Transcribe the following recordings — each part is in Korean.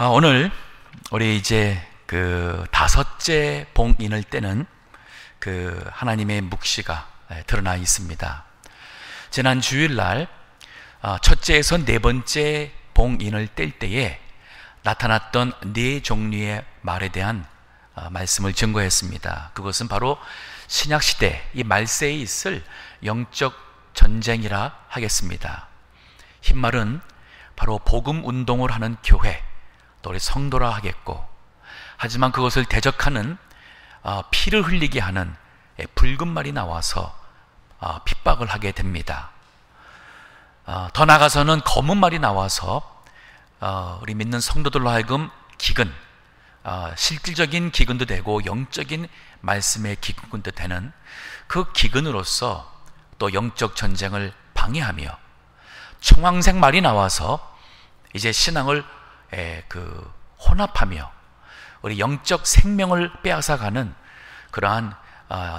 오늘 우리 이제 그 다섯째 봉인을 떼는 그 하나님의 묵시가 드러나 있습니다. 지난 주일날 첫째에서 네 번째 봉인을 뗄 때에 나타났던 네 종류의 말에 대한 말씀을 증거했습니다. 그것은 바로 신약시대 이 말세에 있을 영적 전쟁이라 하겠습니다. 흰말은 바로 복음 운동을 하는 교회, 또 우리 성도라 하겠고, 하지만 그것을 대적하는 피를 흘리게 하는 붉은 말이 나와서 핍박을 하게 됩니다. 더 나아가서는 검은 말이 나와서 우리 믿는 성도들로 하여금 기근, 실질적인 기근도 되고 영적인 말씀의 기근도 되는 그 기근으로서 또 영적 전쟁을 방해하며, 청황색 말이 나와서 이제 신앙을 혼합하며 우리 영적 생명을 빼앗아가는 그러한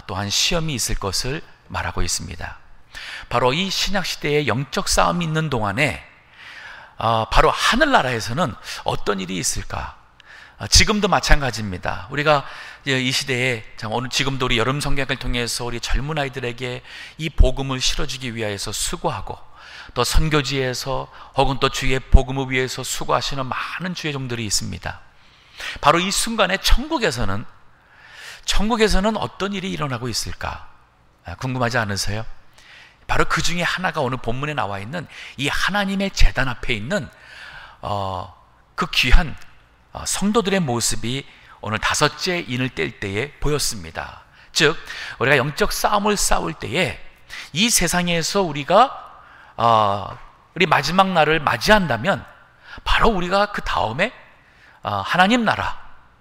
또한 시험이 있을 것을 말하고 있습니다. 바로 이 신약시대에 영적 싸움이 있는 동안에 바로 하늘나라에서는 어떤 일이 있을까? 지금도 마찬가지입니다. 우리가 이 시대에 오늘 지금도 우리 여름 성경을 통해서 우리 젊은 아이들에게 이 복음을 실어주기 위하여서 수고하고, 또 선교지에서 혹은 또 주의 복음을 위해서 수고하시는 많은 주의 종들이 있습니다. 바로 이 순간에 천국에서는 어떤 일이 일어나고 있을까? 궁금하지 않으세요? 바로 그 중에 하나가 오늘 본문에 나와 있는 이 하나님의 제단 앞에 있는 그 귀한 성도들의 모습이 오늘 다섯째 인을 뗄 때에 보였습니다. 즉, 우리가 영적 싸움을 싸울 때에 이 세상에서 우리가 우리 마지막 날을 맞이한다면 바로 우리가 그 다음에 하나님 나라,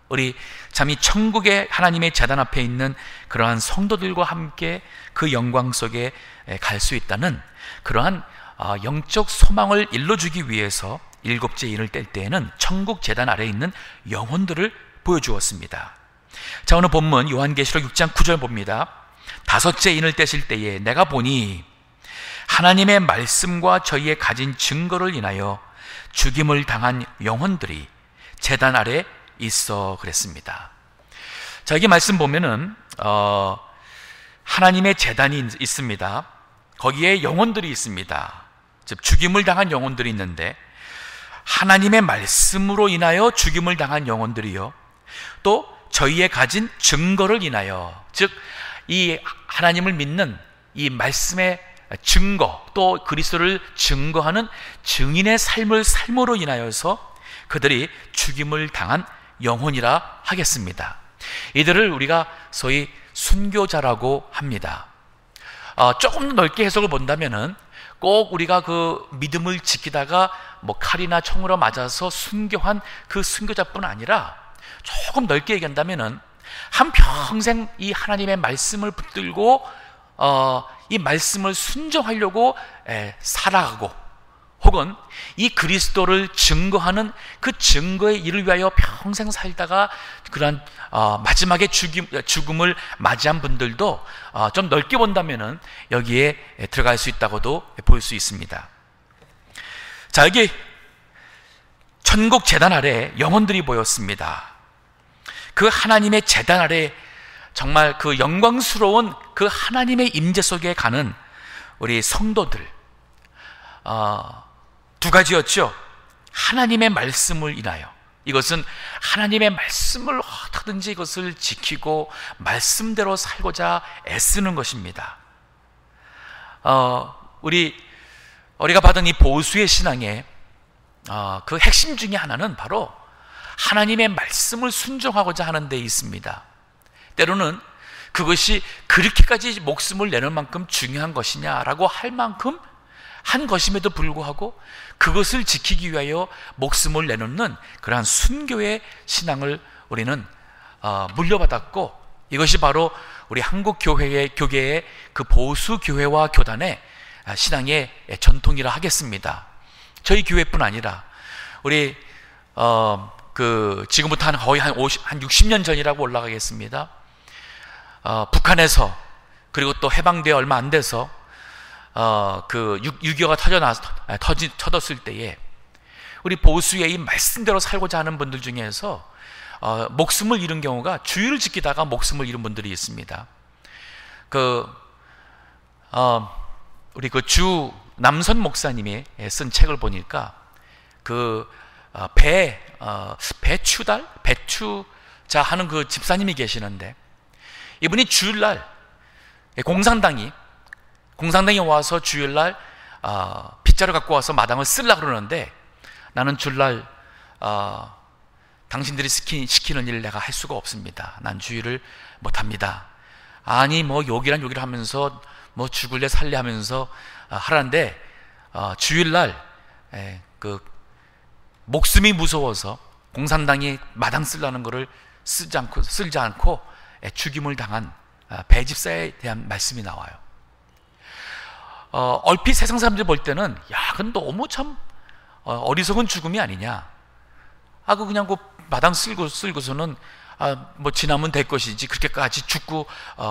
우리 참 이 천국의 하나님의 제단 앞에 있는 그러한 성도들과 함께 그 영광 속에 갈 수 있다는 그러한 영적 소망을 일러주기 위해서 일곱째 인을 뗄 때에는 천국 제단 아래에 있는 영혼들을 보여주었습니다. 자, 오늘 본문 요한계시록 6장 9절 봅니다. 다섯째 인을 떼실 때에 내가 보니 하나님의 말씀과 저희의 가진 증거를 인하여 죽임을 당한 영혼들이 제단 아래 있어 그랬습니다. 자, 여기 말씀 보면은 하나님의 제단이 있습니다. 거기에 영혼들이 있습니다. 즉 죽임을 당한 영혼들이 있는데, 하나님의 말씀으로 인하여 죽임을 당한 영혼들이요, 또 저희의 가진 증거를 인하여, 즉 이 하나님을 믿는 이 말씀의 증거, 또 그리스도를 증거하는 증인의 삶을 삶으로 인하여서 그들이 죽임을 당한 영혼이라 하겠습니다. 이들을 우리가 소위 순교자라고 합니다. 조금 넓게 해석을 본다면은 꼭 우리가 그 믿음을 지키다가 칼이나 총으로 맞아서 순교한 그 순교자뿐 아니라, 조금 넓게 얘기한다면은 한평생 이 하나님의 말씀을 붙들고 이 말씀을 순종하려고 살아가고, 혹은 이 그리스도를 증거하는 그 증거의 일을 위하여 평생 살다가 그러한 마지막에 죽음을 맞이한 분들도 좀 넓게 본다면은 여기에 들어갈 수 있다고도 볼 수 있습니다. 자, 여기 천국 제단 아래 영혼들이 보였습니다. 그 하나님의 제단 아래 정말 그 영광스러운 그 하나님의 임재 속에 가는 우리 성도들, 두 가지였죠. 하나님의 말씀을 인하여, 이것은 하나님의 말씀을 어떻게든지 이것을 지키고 말씀대로 살고자 애쓰는 것입니다. 우리가 받은 이 보수의 신앙의 그 핵심 중에 하나는 바로 하나님의 말씀을 순종하고자 하는 데 있습니다. 때로는 그것이 그렇게까지 목숨을 내는 만큼 중요한 것이냐라고 할 만큼 한 것임에도 불구하고 그것을 지키기 위하여 목숨을 내놓는 그러한 순교의 신앙을 우리는 물려받았고, 이것이 바로 우리 한국 교계의 그 보수 교회와 교단의 신앙의 전통이라 하겠습니다. 저희 교회뿐 아니라 우리 지금부터 거의 한 60년 전이라고 올라가겠습니다. 북한에서, 그리고 또 해방되어 얼마 안 돼서 6.25가 터졌을 때에 우리 보수의 이 말씀대로 살고자 하는 분들 중에서 목숨을 잃은 경우가, 주의를 지키다가 목숨을 잃은 분들이 있습니다. 우리 주 남선 목사님이 쓴 책을 보니까 배추자 하는 그 집사님이 계시는데, 이분이 주일날 공산당이 와서 주일날 빗자루 갖고 와서 마당을 쓰려고 그러는데, 나는 주일날 당신들이 시키는 일을 내가 할 수가 없습니다. 난 주일을 못합니다. 아니 뭐 욕이란 욕이라 하면서 뭐 죽을래 살래 하면서 하라는데, 주일날 목숨이 무서워서 공산당이 마당 쓰려는 것을 쓸지 않고 죽임을 당한 배집사에 대한 말씀이 나와요. 얼핏 세상 사람들이 볼 때는, 야, 그건 너무 참 어리석은 죽음이 아니냐. 그냥 마당 쓸고서는 뭐 지나면 될 것이지 그렇게까지 죽고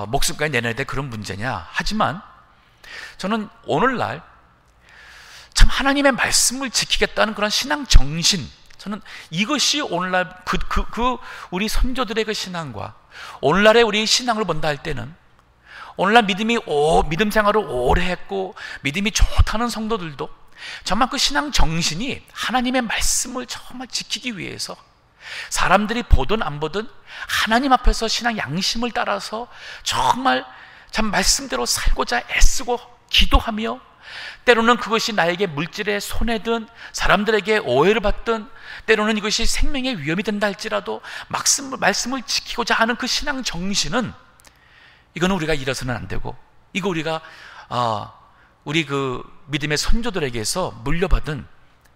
목숨까지 내놔야 돼 그런 문제냐. 하지만 저는 오늘날 참 하나님의 말씀을 지키겠다는 그런 신앙 정신, 저는 이것이 오늘날 우리 선조들의 그 신앙과 오늘날의 우리 신앙을 본다 할 때는, 오늘날 믿음 생활을 오래 했고 믿음이 좋다는 성도들도 정말 그 신앙 정신이 하나님의 말씀을 정말 지키기 위해서, 사람들이 보든 안 보든 하나님 앞에서 신앙 양심을 따라서 정말 참 말씀대로 살고자 애쓰고 기도하며, 때로는 그것이 나에게 물질의 손해든 사람들에게 오해를 받든 때로는 이것이 생명의 위험이 된다 할지라도 말씀을 지키고자 하는 그 신앙 정신은, 이거는 우리가 잃어서는 안 되고, 이거 우리가 우리 그 믿음의 선조들에게서 물려받은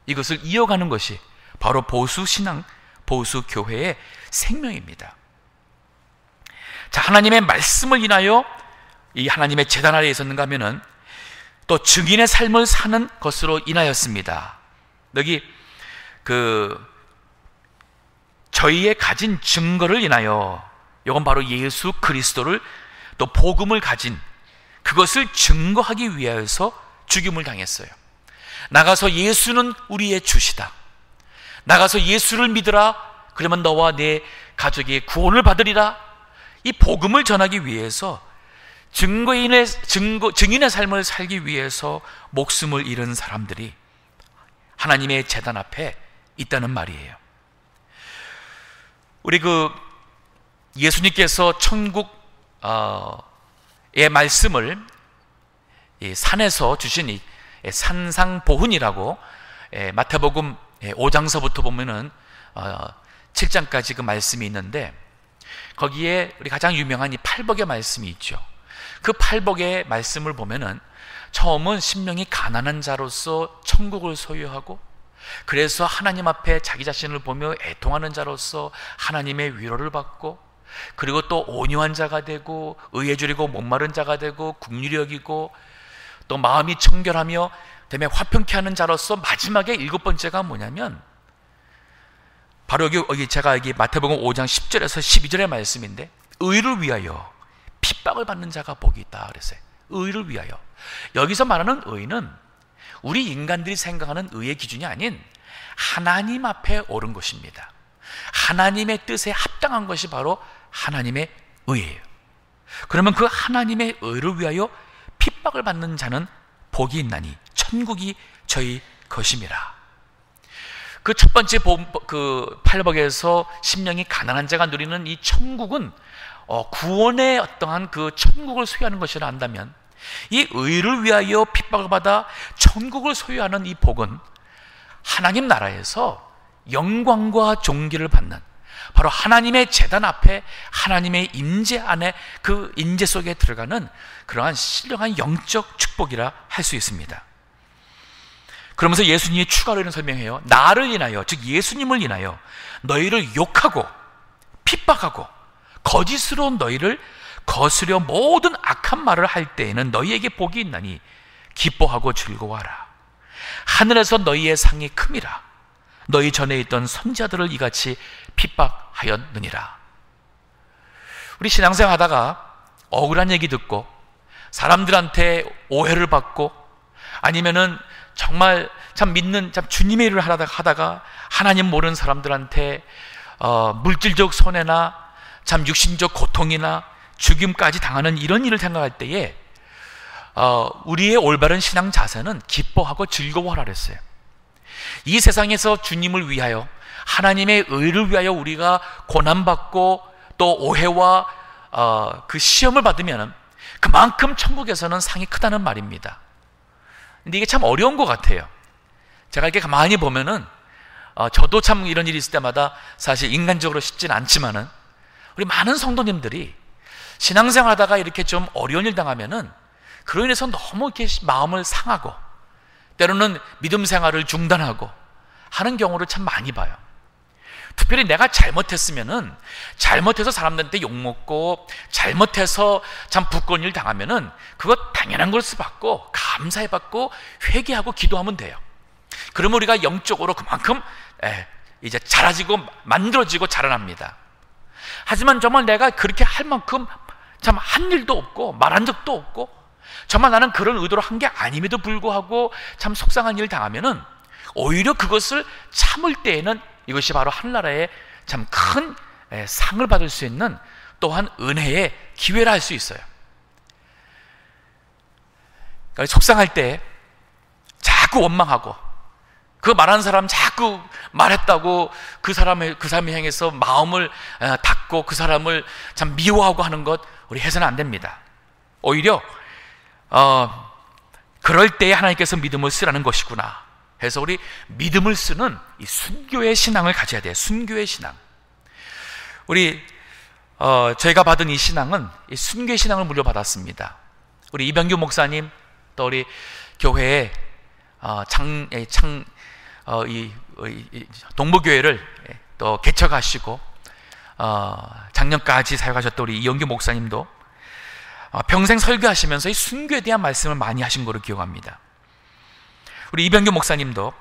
이것을 이어가는 것이 바로 보수 신앙, 보수 교회의 생명입니다. 자, 하나님의 말씀을 인하여 이 하나님의 제단 아래에 있었는가 하면은 또 증인의 삶을 사는 것으로 인하였습니다. 여기 저희의 가진 증거를 인하여, 이건 바로 예수 그리스도를 또 복음을 가진 그것을 증거하기 위하여서 죽임을 당했어요. 나가서 예수는 우리의 주시다, 나가서 예수를 믿으라, 그러면 너와 내 가족이 구원을 받으리라, 이 복음을 전하기 위해서 증인의 삶을 살기 위해서 목숨을 잃은 사람들이 하나님의 제단 앞에 있다는 말이에요. 우리 예수님께서 천국의 말씀을 산에서 주신 이 산상보훈이라고, 마태복음 5장서부터 보면은 7장까지 그 말씀이 있는데, 거기에 우리 가장 유명한 이 팔복의 말씀이 있죠. 그 팔복의 말씀을 보면은 처음은 심령이 가난한 자로서 천국을 소유하고, 그래서 하나님 앞에 자기 자신을 보며 애통하는 자로서 하나님의 위로를 받고, 그리고 또 온유한 자가 되고 의에 줄이고 목마른 자가 되고 긍휼히 여기고 또 마음이 청결하며 그다음에 화평케 하는 자로서 마지막에 7번째가 뭐냐면, 바로 여기 제가 여기 마태복음 5장 10절에서 12절의 말씀인데, 의를 위하여 핍박을 받는 자가 복이 있다 그랬어요. 의를 위하여. 여기서 말하는 의는 우리 인간들이 생각하는 의의 기준이 아닌 하나님 앞에 옳은 것입니다. 하나님의 뜻에 합당한 것이 바로 하나님의 의예요. 그러면 그 하나님의 의를 위하여 핍박을 받는 자는 복이 있나니 천국이 저희 것임이라. 그 첫 번째 팔복에서 심령이 가난한 자가 누리는 이 천국은 구원의 어떠한 그 천국을 소유하는 것이라 한다면, 이 의를 위하여 핍박을 받아 천국을 소유하는 이 복은 하나님 나라에서 영광과 존귀를 받는, 바로 하나님의 제단 앞에 하나님의 임재 안에, 그 임재 속에 들어가는 그러한 신령한 영적 축복이라 할 수 있습니다. 그러면서 예수님이 추가로 이런 설명해요. 나를 인하여, 즉 예수님을 인하여 너희를 욕하고 핍박하고 거짓으로 너희를 거스려 모든 악한 말을 할 때에는 너희에게 복이 있나니 기뻐하고 즐거워하라. 하늘에서 너희의 상이 큼이라. 너희 전에 있던 선지자들을 이같이 핍박하였느니라. 우리 신앙생활 하다가 억울한 얘기 듣고 사람들한테 오해를 받고, 아니면은 정말 참 믿는 참 주님의 일을 하다가 하나님 모르는 사람들한테 물질적 손해나 참 육신적 고통이나 죽임까지 당하는 이런 일을 생각할 때에 우리의 올바른 신앙 자세는 기뻐하고 즐거워하라 그랬어요. 이 세상에서 주님을 위하여, 하나님의 의를 위하여 우리가 고난받고 또 오해와 그 시험을 받으면 그만큼 천국에서는 상이 크다는 말입니다. 근데 이게 참 어려운 것 같아요. 제가 이렇게 가만히 보면은 저도 참 이런 일이 있을 때마다 사실 인간적으로 쉽지는 않지만은 우리 많은 성도님들이 신앙생활 하다가 이렇게 좀 어려운 일 당하면은 그로 인해서 너무 이렇게 마음을 상하고 때로는 믿음 생활을 중단하고 하는 경우를 참 많이 봐요. 특별히 내가 잘못했으면은, 잘못해서 사람들한테 욕먹고 잘못해서 참 부끄러운 일 당하면은 그거 당연한 것을 받고 감사해 받고 회개하고 기도하면 돼요. 그러면 우리가 영적으로 그만큼 이제 자라지고 만들어지고 자라납니다. 하지만 정말 내가 그렇게 할 만큼 참 한 일도 없고 말한 적도 없고 정말 나는 그런 의도로 한 게 아님에도 불구하고 참 속상한 일을 당하면은 오히려 그것을 참을 때에는 이것이 바로 하늘나라의 참 큰 상을 받을 수 있는 또한 은혜의 기회라 할 수 있어요. 그러니까 속상할 때 자꾸 원망하고 그 말하는 사람 자꾸 말했다고 그 사람이 향해서 마음을 닫고 그 사람을 참 미워하고 하는 것 우리 해서는 안 됩니다. 오히려 그럴 때에 하나님께서 믿음을 쓰라는 것이구나 해서 우리 믿음을 쓰는 이 순교의 신앙을 가져야 돼요. 순교의 신앙. 우리 저희가 받은 이 신앙은 이 순교의 신앙을 물려받았습니다. 우리 이병규 목사님 또 우리 교회의 동부교회를 또 개척하시고 작년까지 사역하셨던 우리 이영규 목사님도 평생 설교하시면서 이 순교에 대한 말씀을 많이 하신 것으로 기억합니다. 우리 이병규 목사님도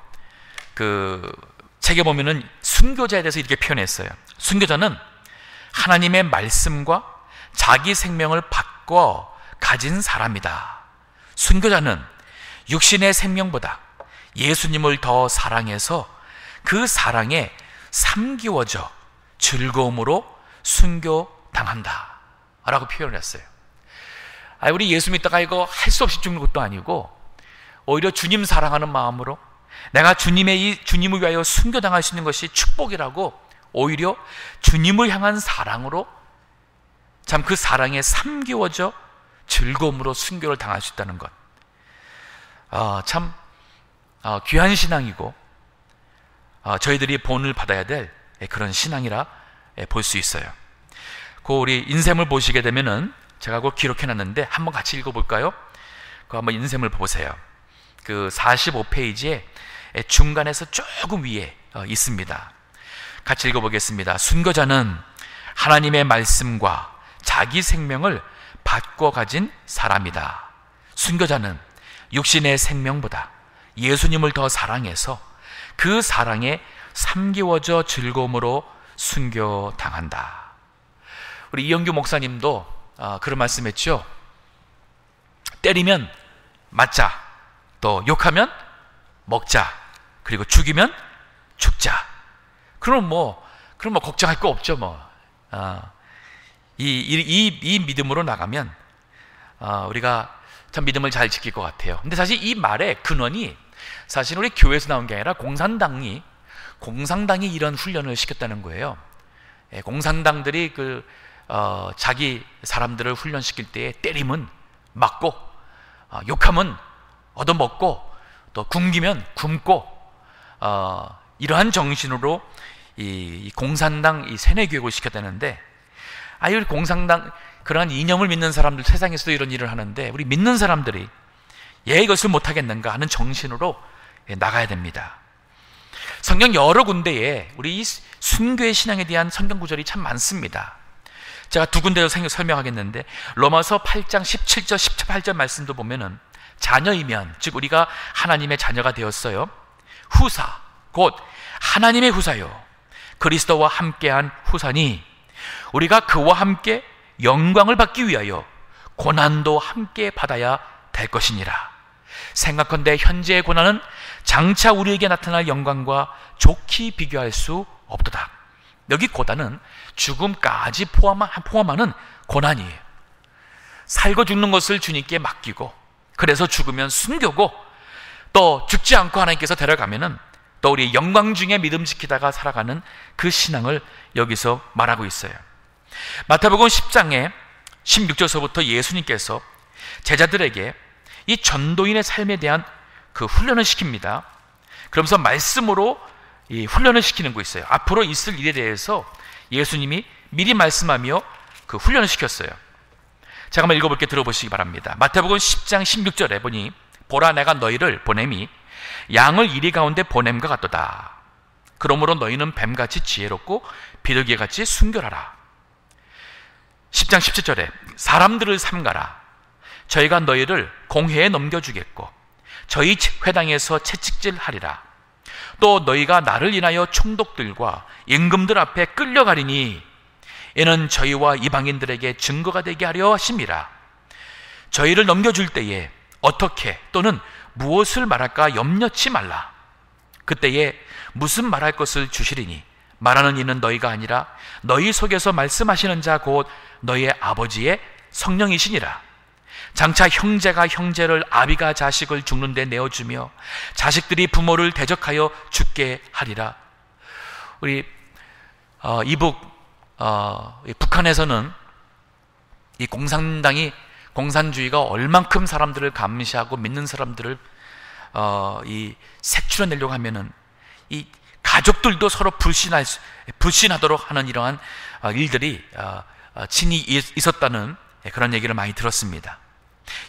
그 책에 보면은 순교자에 대해서 이렇게 표현했어요. 순교자는 하나님의 말씀과 자기 생명을 바꿔 가진 사람이다. 순교자는 육신의 생명보다 예수님을 더 사랑해서 그 사랑에 삼기워져 즐거움으로 순교당한다 라고 표현을 했어요. 우리 예수 믿다가 이거 할 수 없이 죽는 것도 아니고 오히려 주님 사랑하는 마음으로 내가 주님을 위하여 순교당할 수 있는 것이 축복이라고 오히려 주님을 향한 사랑으로 참 그 사랑에 삼기워져 즐거움으로 순교를 당할 수 있다는 것. 참 귀한 신앙이고 저희들이 본을 받아야 될 그런 신앙이라 볼 수 있어요. 그 우리 인셈을 보시게 되면은 제가 그거 기록해놨는데 한번 같이 읽어볼까요? 그 한번 인셈을 보세요. 그 45페이지에 중간에서 조금 위에 있습니다. 같이 읽어보겠습니다. 순교자는 하나님의 말씀과 자기 생명을 바꿔 가진 사람이다. 순교자는 육신의 생명보다 예수님을 더 사랑해서 그 사랑에 삼기워져 즐거움으로 순교당한다. 우리 이영규 목사님도 그런 말씀했죠. 때리면 맞자, 또 욕하면 먹자, 그리고 죽이면 죽자. 그럼 뭐 걱정할 거 없죠. 이 믿음으로 나가면 우리가 참 믿음을 잘 지킬 것 같아요. 근데 사실 이 말의 근원이 사실 우리 교회에서 나온 게 아니라 공산당이 이런 훈련을 시켰다는 거예요. 공산당들이 자기 사람들을 훈련시킬 때 때리면 맞고 욕하면 얻어먹고 또 굶기면 굶고 이러한 정신으로 이 공산당 이 세뇌교육을 시켰다는데 우리 공산당 그러한 이념을 믿는 사람들 세상에서도 이런 일을 하는데 우리 믿는 사람들이 이것을 못하겠는가 하는 정신으로 나가야 됩니다. 성경 여러 군데에 우리 이 순교의 신앙에 대한 성경 구절이 참 많습니다. 제가 두 군데로 설명하겠는데 로마서 8장 17절 18절 말씀도 보면은 자녀이면 즉 우리가 하나님의 자녀가 되었어요. 후사 곧 하나님의 후사요 그리스도와 함께한 후사니 우리가 그와 함께 영광을 받기 위하여 고난도 함께 받아야 될 것이니라. 생각컨대 현재의 고난은 장차 우리에게 나타날 영광과 좋게 비교할 수 없도다. 여기 고난은 죽음까지 포함하는 고난이에요. 살고 죽는 것을 주님께 맡기고, 그래서 죽으면 순교고, 또 죽지 않고 하나님께서 데려가면은 또 우리 영광 중에 믿음 지키다가 살아가는 그 신앙을 여기서 말하고 있어요. 마태복음 10장에 16절서부터 예수님께서 제자들에게 이 전도인의 삶에 대한 그 훈련을 시킵니다. 그러면서 말씀으로 이 훈련을 시키는 거 있어요. 앞으로 있을 일에 대해서 예수님이 미리 말씀하며 그 훈련을 시켰어요. 제가 한번 읽어볼게 들어보시기 바랍니다. 마태복음 10장 16절에 보니 보라 내가 너희를 보냄이 양을 이리 가운데 보냄과 같도다. 그러므로 너희는 뱀같이 지혜롭고 비둘기같이 순결하라. 10장 17절에 사람들을 삼가라. 저희가 너희를 공회에 넘겨주겠고 저희 회당에서 채찍질하리라. 또 너희가 나를 인하여 총독들과 임금들 앞에 끌려가리니 이는 저희와 이방인들에게 증거가 되게 하려 하심이라. 저희를 넘겨줄 때에 어떻게 또는 무엇을 말할까 염려치 말라. 그때에 무슨 말할 것을 주시리니 말하는 이는 너희가 아니라 너희 속에서 말씀하시는 자 곧 너희의 아버지의 성령이시니라. 장차 형제가 형제를, 아비가 자식을 죽는 데 내어주며 자식들이 부모를 대적하여 죽게 하리라. 우리 북한에서는 이 공산주의가 얼만큼 사람들을 감시하고 믿는 사람들을 이 색출해내려고 하면은 이 가족들도 서로 불신하도록 하는 이러한 일들이 친히 있었다는 그런 얘기를 많이 들었습니다.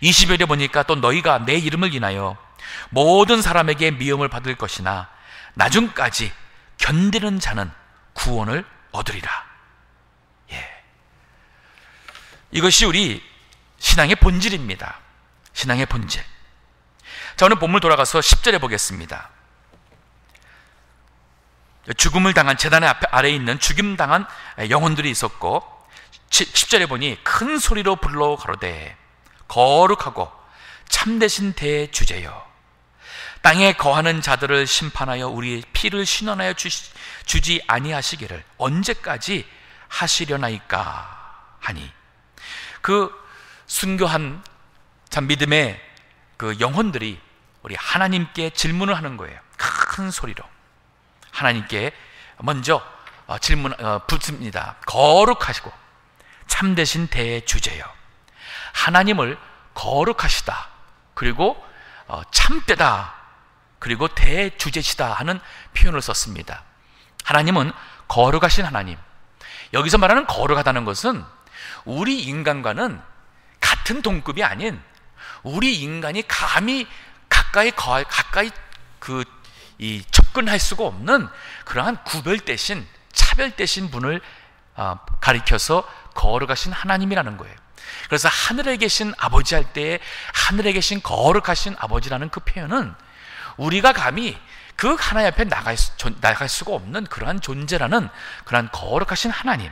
20절에 보니까 또 너희가 내 이름을 인하여 모든 사람에게 미움을 받을 것이나 나중까지 견디는 자는 구원을 얻으리라. 이것이 우리 신앙의 본질입니다. 신앙의 본질. 자, 오늘 본문 돌아가서 10절에 보겠습니다. 죽음을 당한 제단 아래에 있는 죽임당한 영혼들이 있었고 10절에 보니 큰 소리로 불러 가로되 거룩하고 참되신 대주제여 땅에 거하는 자들을 심판하여 우리의 피를 신원하여 주지 아니하시기를 언제까지 하시려나이까 하니, 그 순교한 참 믿음의 그 영혼들이 우리 하나님께 질문을 하는 거예요. 큰 소리로 하나님께 먼저 붙습니다. 거룩하시고 참되신 대주제여. 하나님을 거룩하시다, 그리고 참되다, 그리고 대주제시다 하는 표현을 썼습니다. 하나님은 거룩하신 하나님. 여기서 말하는 거룩하다는 것은 우리 인간과는 같은 동급이 아닌, 우리 인간이 감히 가까이 접근할 수가 없는 그러한 구별되신, 차별되신 분을 가리켜서 거룩하신 하나님이라는 거예요. 그래서 하늘에 계신 아버지 할 때에 하늘에 계신 거룩하신 아버지라는 그 표현은 우리가 감히 그 하나님 앞에 나갈 수가 없는 그러한 존재라는 그러한 거룩하신 하나님.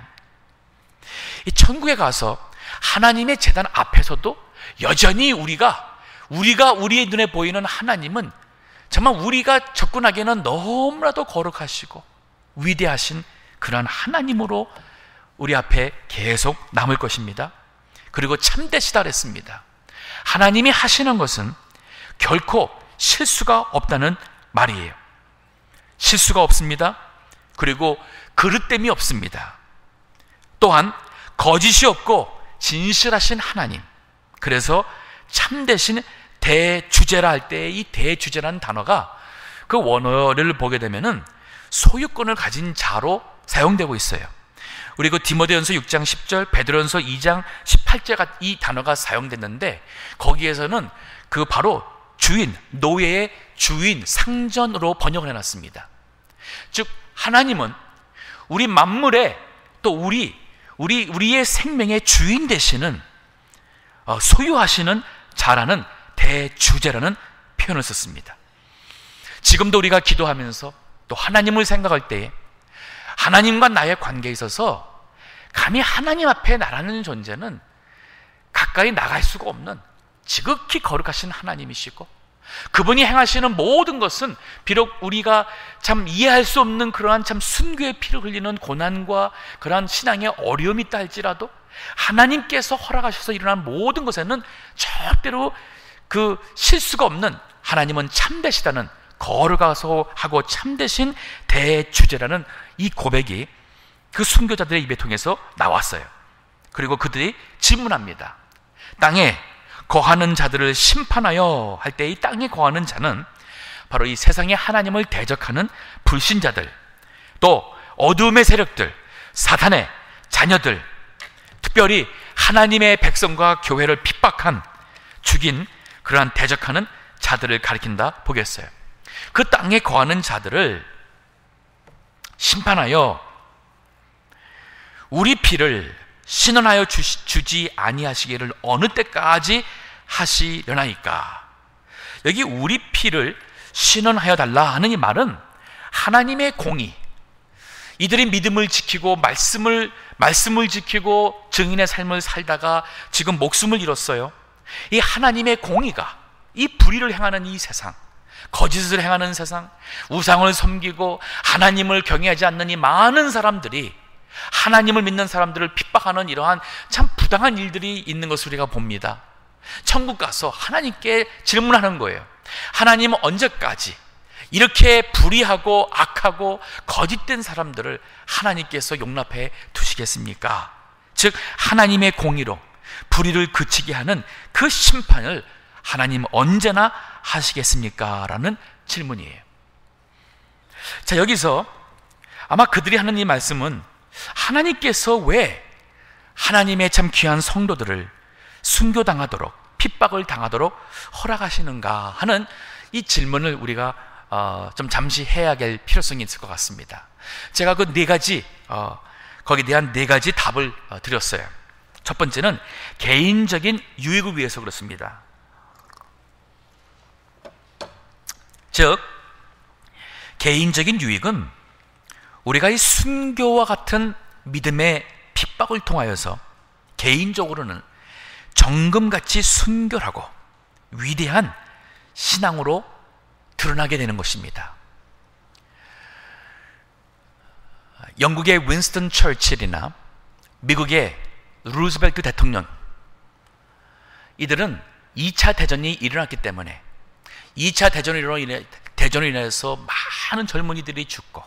이 천국에 가서 하나님의 제단 앞에서도 여전히 우리가 우리의 눈에 보이는 하나님은 정말 우리가 접근하기에는 너무나도 거룩하시고 위대하신 그러한 하나님으로 우리 앞에 계속 남을 것입니다. 그리고 참되시다 그랬습니다. 하나님이 하시는 것은 결코 실수가 없다는 말이에요. 실수가 없습니다. 그리고 그릇됨이 없습니다. 또한 거짓이 없고 진실하신 하나님. 그래서 참되신 대주제라 할 때 이 대주제라는 단어가 그 원어를 보게 되면은 소유권을 가진 자로 사용되고 있어요. 우리 그 디모데전서 6장 10절, 베드로전서 2장 18절가 이 단어가 사용됐는데 거기에서는 그 바로 주인, 노예의 주인, 상전으로 번역을 해놨습니다. 즉 하나님은 우리 만물의 또 우리의 생명의 주인 되시는 소유하시는 자라는 대주제라는 표현을 썼습니다. 지금도 우리가 기도하면서 또 하나님을 생각할 때 하나님과 나의 관계에 있어서 감히 하나님 앞에 나라는 존재는 가까이 나갈 수가 없는 지극히 거룩하신 하나님이시고 그분이 행하시는 모든 것은 비록 우리가 참 이해할 수 없는 그러한 참 순교의 피를 흘리는 고난과 그러한 신앙의 어려움이 있다 할지라도 하나님께서 허락하셔서 일어난 모든 것에는 절대로 그 실수가 없는, 하나님은 참되시다는, 거룩하소 하고 참되신 대주제라는 이 고백이 그 순교자들의 입에 통해서 나왔어요. 그리고 그들이 질문합니다. 땅에 거하는 자들을 심판하여 할 때 이 땅에 거하는 자는 바로 이 세상에 하나님을 대적하는 불신자들, 또 어둠의 세력들, 사탄의 자녀들, 특별히 하나님의 백성과 교회를 핍박한, 죽인 그러한 대적하는 자들을 가리킨다 보겠어요. 그 땅에 거하는 자들을 심판하여 우리 피를 신원하여 주지 아니하시기를 어느 때까지 하시려나이까. 여기 우리 피를 신원하여 달라 하는 이 말은 하나님의 공의, 이들이 믿음을 지키고 말씀을 지키고 증인의 삶을 살다가 지금 목숨을 잃었어요. 이 하나님의 공의가 이 불의를 행하는 이 세상, 거짓을 행하는 세상, 우상을 섬기고 하나님을 경외하지 않는 이 많은 사람들이 하나님을 믿는 사람들을 핍박하는 이러한 참 부당한 일들이 있는 것을 우리가 봅니다. 천국 가서 하나님께 질문하는 거예요. 하나님은 언제까지 이렇게 불의하고 악하고 거짓된 사람들을 하나님께서 용납해 두시겠습니까? 즉 하나님의 공의로 불의를 그치게 하는 그 심판을 하나님 언제나 하시겠습니까? 라는 질문이에요. 자, 여기서 아마 그들이 하는 이 말씀은 하나님께서 왜 하나님의 참 귀한 성도들을 순교당하도록, 핍박을 당하도록 허락하시는가 하는 이 질문을 우리가 좀 잠시 해야 될 필요성이 있을 것 같습니다. 제가 그 네 가지, 거기에 대한 네 가지 답을 드렸어요. 첫 번째는 개인적인 유익을 위해서 그렇습니다. 즉 개인적인 유익은 우리가 이 순교와 같은 믿음의 핍박을 통하여서 개인적으로는 정금같이 순결하고 위대한 신앙으로 드러나게 되는 것입니다. 영국의 윈스턴 처칠이나 미국의 루즈벨트 대통령, 이들은 2차 대전이 일어났기 때문에 2차 대전으로 인해서 많은 젊은이들이 죽고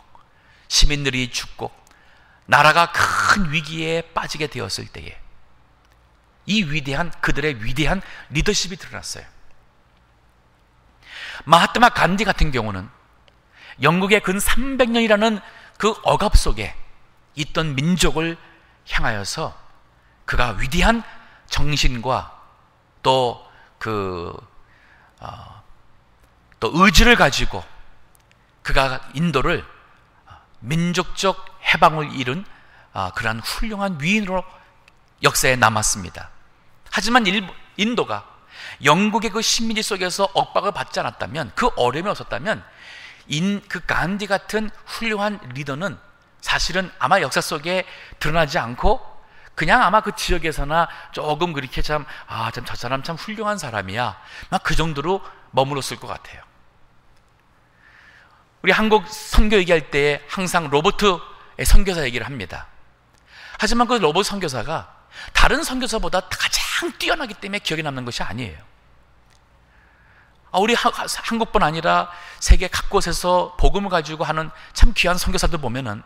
시민들이 죽고 나라가 큰 위기에 빠지게 되었을 때에 이 그들의 위대한 리더십이 드러났어요. 마하트마 간디 같은 경우는 영국의 근 300년이라는 그 억압 속에 있던 민족을 향하여서 그가 위대한 정신과 또 의지를 가지고 그가 인도를 민족적 해방을 이룬 그러한 훌륭한 위인으로 역사에 남았습니다. 하지만 인도가 영국의 그 식민지 속에서 억박을 받지 않았다면, 그 어려움이 없었다면 그 간디 같은 훌륭한 리더는 사실은 아마 역사 속에 드러나지 않고 그냥 아마 그 지역에서나 조금 그렇게 저 사람 참 훌륭한 사람이야, 막 그 정도로 머물렀을 것 같아요. 우리 한국 선교 얘기할 때 항상 로버트의 선교사 얘기를 합니다. 하지만 그 로버트 선교사가 다른 선교사보다 가장 뛰어나기 때문에 기억에 남는 것이 아니에요. 우리 한국뿐 아니라 세계 각곳에서 복음을 가지고 하는 참 귀한 선교사들 보면은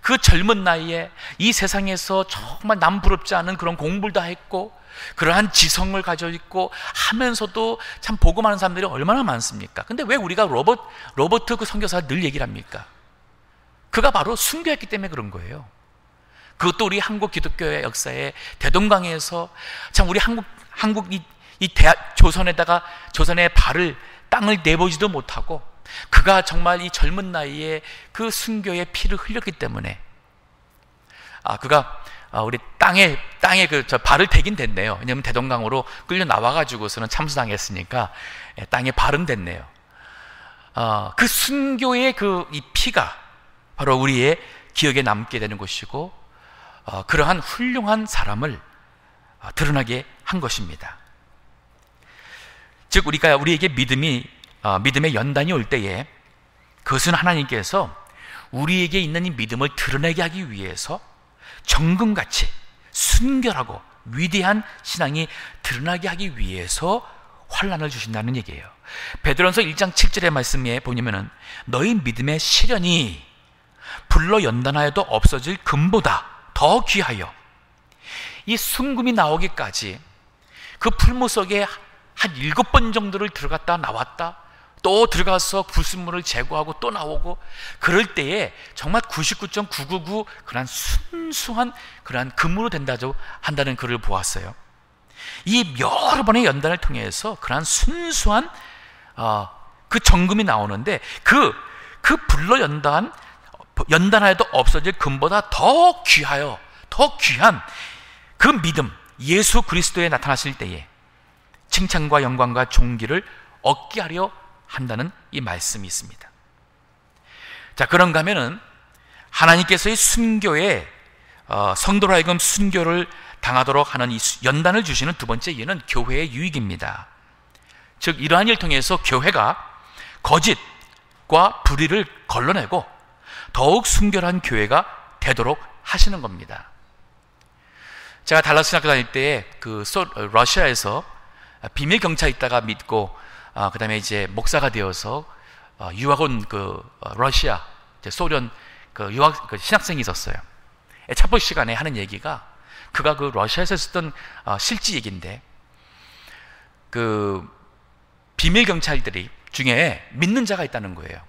그 젊은 나이에 이 세상에서 정말 남 부럽지 않은 그런 공부를 다 했고 그러한 지성을 가지고 있고 하면서도 참 복음하는 사람들이 얼마나 많습니까? 근데 왜 우리가 로버트 그 선교사를 늘 얘기를 합니까? 그가 바로 순교했기 때문에 그런 거예요. 그것도 우리 한국 기독교의 역사에 대동강에서 참 우리 한국 조선의 땅을 내보지도 못하고 그가 정말 이 젊은 나이에 그 순교의 피를 흘렸기 때문에 그가 우리 땅에 발을 대긴 됐네요. 왜냐하면 대동강으로 끌려 나와가지고서는 참수당했으니까 땅에 발은 됐네요. 그 순교의 이 피가 바로 우리의 기억에 남게 되는 것이고 그러한 훌륭한 사람을 드러나게 한 것입니다. 즉 우리에게 믿음의 연단이 올 때에 그것은 하나님께서 우리에게 있는 이 믿음을 드러내게 하기 위해서 정금같이 순결하고 위대한 신앙이 드러나게 하기 위해서 환난을 주신다는 얘기예요. 베드로전서 1장 7절의 말씀에 보면은 너희 믿음의 시련이 불로 연단하여도 없어질 금보다 더 귀하여, 이 순금이 나오기까지 그 풀무 속에 한 7번 정도를 들어갔다 나왔다 또 들어가서 불순물을 제거하고 또 나오고, 그럴 때에 정말 99.999 그런 순수한 그런 금으로 된다고 한다는 글을 보았어요. 이 여러 번의 연단을 통해서 그런 순수한 그 정금이 나오는데 그 불로 연단하여도 없어질 금보다 더 귀하여, 더 귀한 그 믿음, 예수 그리스도에 나타나실 때에 칭찬과 영광과 존귀를 얻게 하려 한다는 이 말씀이 있습니다. 자, 그런가 하면은 하나님께서의 순교에 성도로 하여금 순교를 당하도록 하는 이 연단을 주시는 두 번째 이유는 교회의 유익입니다. 즉 이러한 일을 통해서 교회가 거짓과 불의를 걸러내고 더욱 순결한 교회가 되도록 하시는 겁니다. 제가 달라스 학교 다닐 때 러시아에서 비밀 경찰 있다가 믿고 그 다음에 이제 목사가 되어서 유학 온 러시아, 소련 유학 신학생이 있었어요. 첫 시간에 하는 얘기가 그가 러시아에서 쓰던 실지 얘기인데, 비밀 경찰들이 중에 믿는 자가 있다는 거예요.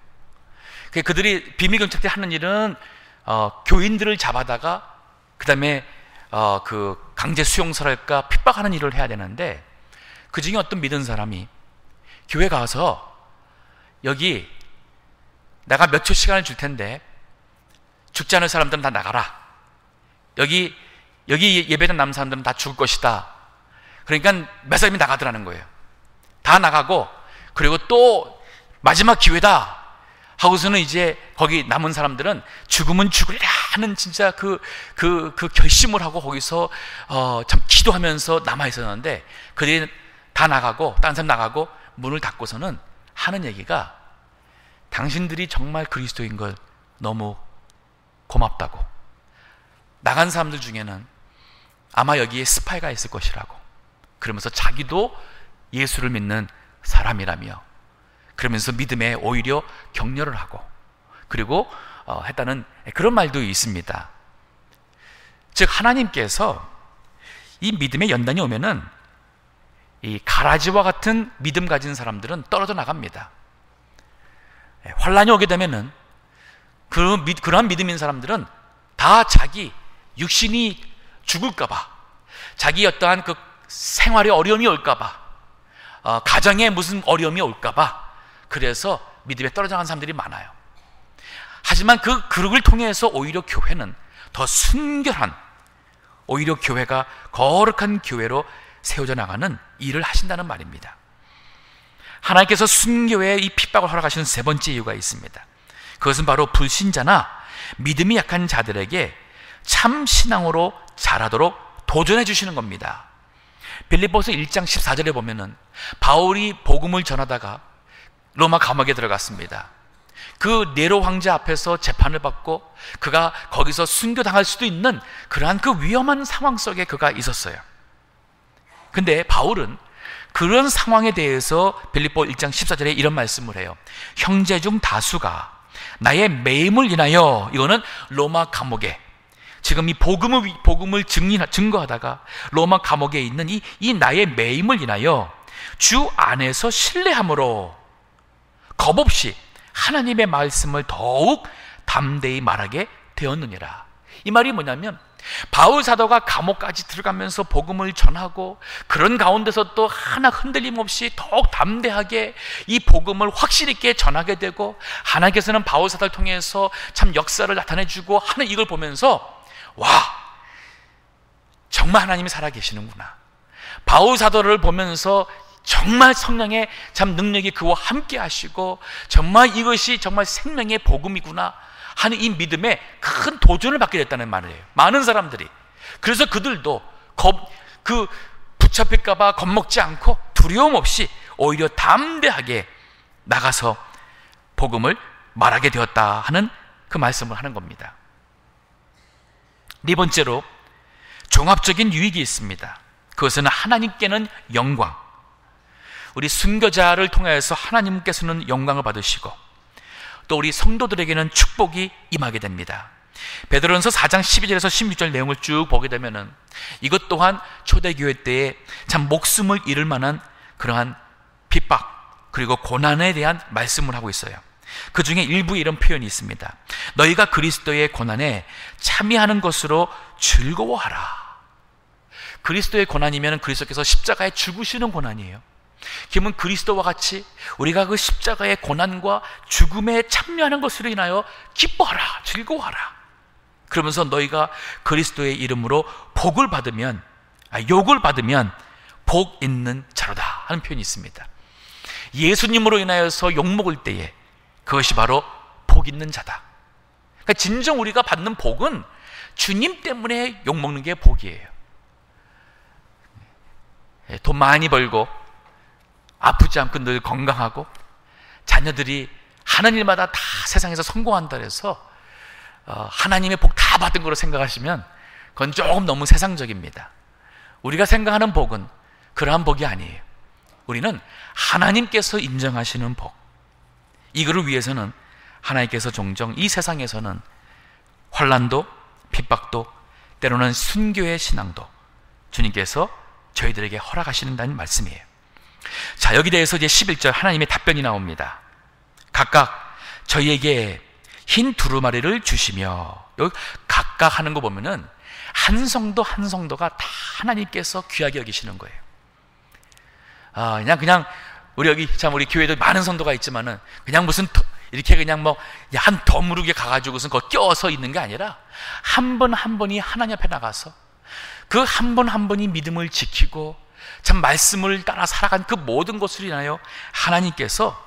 그들이 비밀 경찰들이 하는 일은 교인들을 잡아다가 그 다음에 강제 수용소랄까 핍박하는 일을 해야 되는데, 그 중에 어떤 믿은 사람이 교회 가서 여기 내가 몇 초 시간을 줄 텐데 죽지 않을 사람들은 다 나가라, 여기 예배당 남은 사람들은 다 죽을 것이다. 그러니까 몇 사람이 나가더라는 거예요. 다 나가고, 그리고 또 마지막 기회다 하고서는 이제 거기 남은 사람들은 죽으면 죽으리라 하는 진짜 그 결심을 하고 거기서 참 기도하면서 남아 있었는데, 그들이 다 나가고 다른 사람 나가고 문을 닫고서는 하는 얘기가 당신들이 정말 그리스도인 걸 너무 고맙다고, 나간 사람들 중에는 아마 여기에 스파이가 있을 것이라고, 그러면서 자기도 예수를 믿는 사람이라며 그러면서 믿음에 오히려 격려를 하고 그리고 했다는 그런 말도 있습니다. 즉 하나님께서 이 믿음의 연단이 오면은 이 가라지와 같은 믿음 가진 사람들은 떨어져 나갑니다. 환난이 오게 되면은 그러한 믿음인 사람들은 다 자기 육신이 죽을까봐, 자기 어떠한 생활에 어려움이 올까봐, 가정에 무슨 어려움이 올까봐, 그래서 믿음에 떨어져 나간 사람들이 많아요. 하지만 그룹을 통해서 오히려 교회는 더 순결한, 오히려 교회가 거룩한 교회로 세워져 나가는 일을 하신다는 말입니다. 하나님께서 순교의 이 핍박을 허락하시는 세 번째 이유가 있습니다. 그것은 바로 불신자나 믿음이 약한 자들에게 참 신앙으로 자라도록 도전해 주시는 겁니다. 빌립보서 1장 14절에 보면은 바울이 복음을 전하다가 로마 감옥에 들어갔습니다. 그 네로 황제 앞에서 재판을 받고 그가 거기서 순교당할 수도 있는 그러한 그 위험한 상황 속에 그가 있었어요. 근데 바울은 그런 상황에 대해서 빌립보 1장 14절에 이런 말씀을 해요. 형제 중 다수가 나의 매임을 인하여, 이거는 로마 감옥에 지금 이 복음을 증거하다가 로마 감옥에 있는 이 나의 매임을 인하여 주 안에서 신뢰함으로 겁없이 하나님의 말씀을 더욱 담대히 말하게 되었느니라. 이 말이 뭐냐면 바울 사도가 감옥까지 들어가면서 복음을 전하고 그런 가운데서 또 하나 흔들림 없이 더욱 담대하게 이 복음을 확실 있게 전하게 되고, 하나님께서는 바울 사도를 통해서 참 역사를 나타내주고 하는 이걸 보면서 와, 정말 하나님이 살아계시는구나. 바울 사도를 보면서 정말 성령의 참 능력이 그와 함께 하시고 정말 이것이 정말 생명의 복음이구나 하는 이 믿음에 큰 도전을 받게 됐다는 말이에요. 많은 사람들이. 그래서 그들도 붙잡힐까봐 겁먹지 않고 두려움 없이 오히려 담대하게 나가서 복음을 말하게 되었다 하는 그 말씀을 하는 겁니다. 네 번째로 종합적인 유익이 있습니다. 그것은 하나님께는 영광, 우리 순교자를 통하여서 하나님께서는 영광을 받으시고 또 우리 성도들에게는 축복이 임하게 됩니다. 베드로전서 4장 12절에서 16절 내용을 쭉 보게 되면은 이것 또한 초대교회 때에 참 목숨을 잃을 만한 그러한 핍박 그리고 고난에 대한 말씀을 하고 있어요. 그 중에 일부에 이런 표현이 있습니다. 너희가 그리스도의 고난에 참여하는 것으로 즐거워하라. 그리스도의 고난이면 그리스도께서 십자가에 죽으시는 고난이에요. 그러면 그리스도와 같이 우리가 그 십자가의 고난과 죽음에 참여하는 것으로 인하여 기뻐하라, 즐거워하라. 그러면서 너희가 그리스도의 이름으로 욕을 받으면 복 있는 자로다 하는 표현이 있습니다. 예수님으로 인하여서 욕먹을 때에 그것이 바로 복 있는 자다. 그러니까 진정 우리가 받는 복은 주님 때문에 욕먹는 게 복이에요. 돈 많이 벌고 아프지 않고 늘 건강하고 자녀들이 하는 일마다 다 세상에서 성공한다 해서 하나님의 복 다 받은 거로 생각하시면 그건 조금 너무 세상적입니다. 우리가 생각하는 복은 그러한 복이 아니에요. 우리는 하나님께서 인정하시는 복, 이거를 위해서는 하나님께서 종종 이 세상에서는 환난도 핍박도 때로는 순교의 신앙도 주님께서 저희들에게 허락하시는다는 말씀이에요. 자, 여기 대해서 이제 11절 하나님의 답변이 나옵니다. 각각 저희에게 흰 두루마리를 주시며, 여기 각각 하는 거 보면은 한 성도 한 성도가 다 하나님께서 귀하게 여기시는 거예요. 그냥 우리 여기 참 우리 교회도 많은 성도가 있지만은 그냥 무슨 이렇게 그냥 뭐 한 더무르게 가가지고선 거 껴서 있는 게 아니라 한 분 한 분이 하나님 앞에 나가서 그 한 분 한 분이 믿음을 지키고 참 말씀을 따라 살아간 그 모든 것을 인하여 하나님께서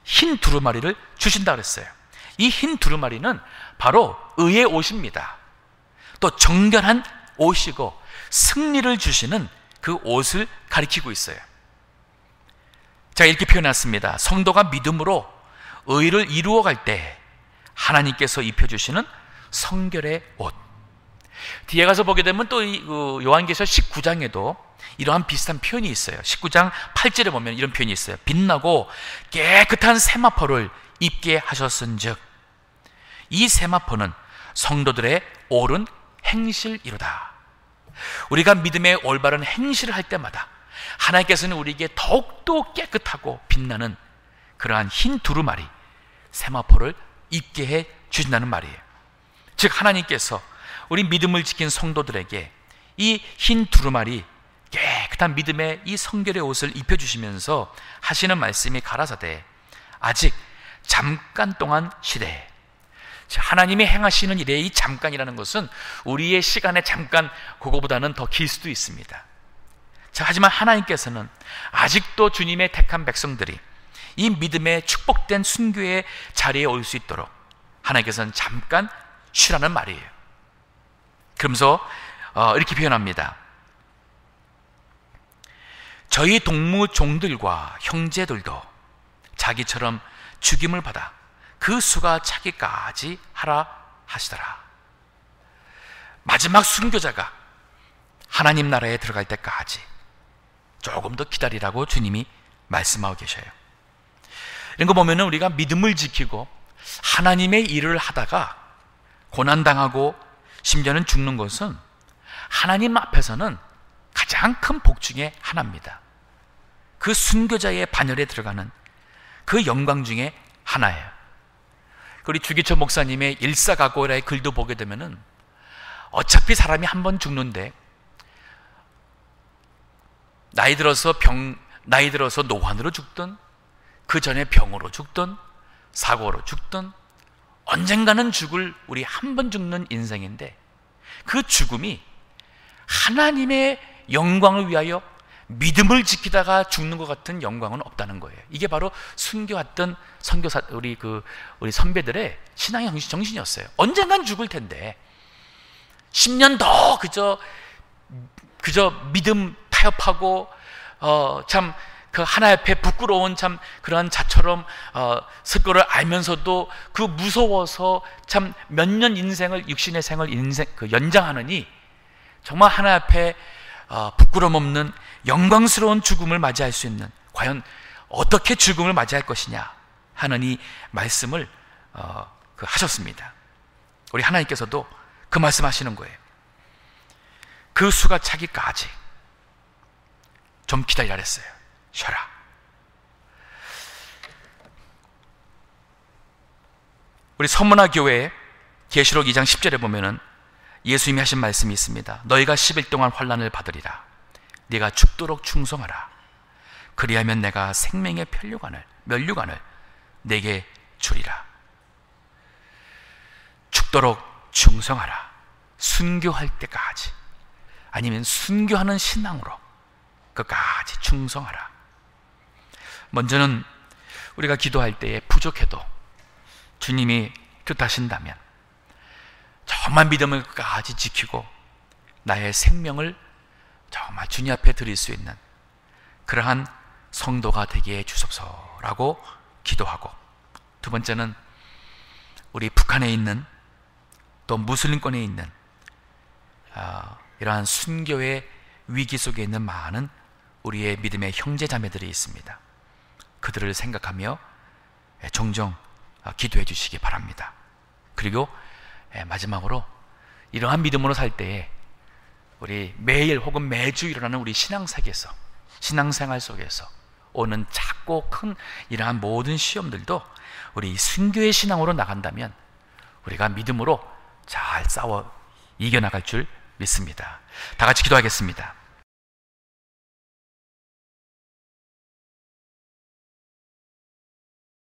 흰 두루마리를 주신다 그랬어요. 이 흰 두루마리는 바로 의의 옷입니다. 또 정결한 옷이고 승리를 주시는 그 옷을 가리키고 있어요. 자, 이렇게 표현했습니다. 성도가 믿음으로 의를 이루어갈 때 하나님께서 입혀주시는 성결의 옷. 뒤에 가서 보게 되면 또 요한계시록 19장에도 이러한 비슷한 표현이 있어요. 19장 8절에 보면 이런 표현이 있어요. 빛나고 깨끗한 세마포를 입게 하셨은즉 이 세마포는 성도들의 옳은 행실이로다. 우리가 믿음의 올바른 행실을 할 때마다 하나님께서는 우리에게 더욱더 깨끗하고 빛나는 그러한 흰 두루마리, 세마포를 입게 해 주신다는 말이에요. 즉 하나님께서 우리 믿음을 지킨 성도들에게 이 흰 두루마리, 깨끗한 믿음의 이 성결의 옷을 입혀주시면서 하시는 말씀이 가라사대 아직 잠깐 동안 시대, 하나님이 행하시는 일에 이 잠깐이라는 것은 우리의 시간의 잠깐, 그거보다는 더 길 수도 있습니다. 자, 하지만 하나님께서는 아직도 주님의 택한 백성들이 이 믿음의 축복된 순교의 자리에 올 수 있도록 하나님께서는 잠깐 쉬라는 말이에요. 그러면서 이렇게 표현합니다. 저희 동무 종들과 형제들도 자기처럼 죽임을 받아 그 수가 차기까지 하라 하시더라. 마지막 순교자가 하나님 나라에 들어갈 때까지 조금 더 기다리라고 주님이 말씀하고 계셔요. 이런 거 보면은 우리가 믿음을 지키고 하나님의 일을 하다가 고난당하고 심지어는 죽는 것은 하나님 앞에서는 가장 큰 복 중에 하나입니다. 그 순교자의 반열에 들어가는 그 영광 중에 하나예요. 우리 주기철 목사님의 일사각오라의 글도 보게 되면은 어차피 사람이 한 번 죽는데 나이 들어서 노환으로 죽든 그 전에 병으로 죽든 사고로 죽든 언젠가는 죽을 우리 한 번 죽는 인생인데 그 죽음이 하나님의 영광을 위하여 믿음을 지키다가 죽는 것 같은 영광은 없다는 거예요. 이게 바로 순교했던 선교사 우리 선배들의 신앙의 정신이었어요. 언젠간 죽을 텐데 10년 더 그저 믿음 타협하고 참 그 하나님 앞에 부끄러운 참 그러한 자처럼 설 거를 알면서도 그 무서워서 참 몇 년 인생을, 육신의 생을 연장하느니 정말 하나님 앞에 부끄럼 없는 영광스러운 죽음을 맞이할 수 있는, 과연 어떻게 죽음을 맞이할 것이냐 하는 이 말씀을 하셨습니다. 우리 하나님께서도 그 말씀하시는 거예요. 그 수가 차기까지 좀 기다리라 했어요. 쉬어라. 우리 선문화 교회에 계시록 2장 10절에 보면은 예수님이 하신 말씀이 있습니다. 너희가 10일 동안 환난을 받으리라. 네가 죽도록 충성하라. 그리하면 내가 생명의 면류관을 내게 주리라. 죽도록 충성하라. 순교할 때까지, 아니면 순교하는 신앙으로 끝까지 충성하라. 먼저는 우리가 기도할 때에 부족해도 주님이 뜻하신다면 정말 믿음을 끝까지 지키고 나의 생명을 정말 주님 앞에 드릴 수 있는 그러한 성도가 되게 해주옵소서라고 기도하고, 두 번째는 우리 북한에 있는 또 무슬림권에 있는 이러한 순교의 위기 속에 있는 많은 우리의 믿음의 형제 자매들이 있습니다. 그들을 생각하며 종종 기도해 주시기 바랍니다. 그리고 마지막으로 이러한 믿음으로 살 때에 우리 매일 혹은 매주 일어나는 우리 신앙생활 속에서 오는 작고 큰 이러한 모든 시험들도 우리 순교의 신앙으로 나간다면 우리가 믿음으로 잘 싸워 이겨나갈 줄 믿습니다. 다 같이 기도하겠습니다.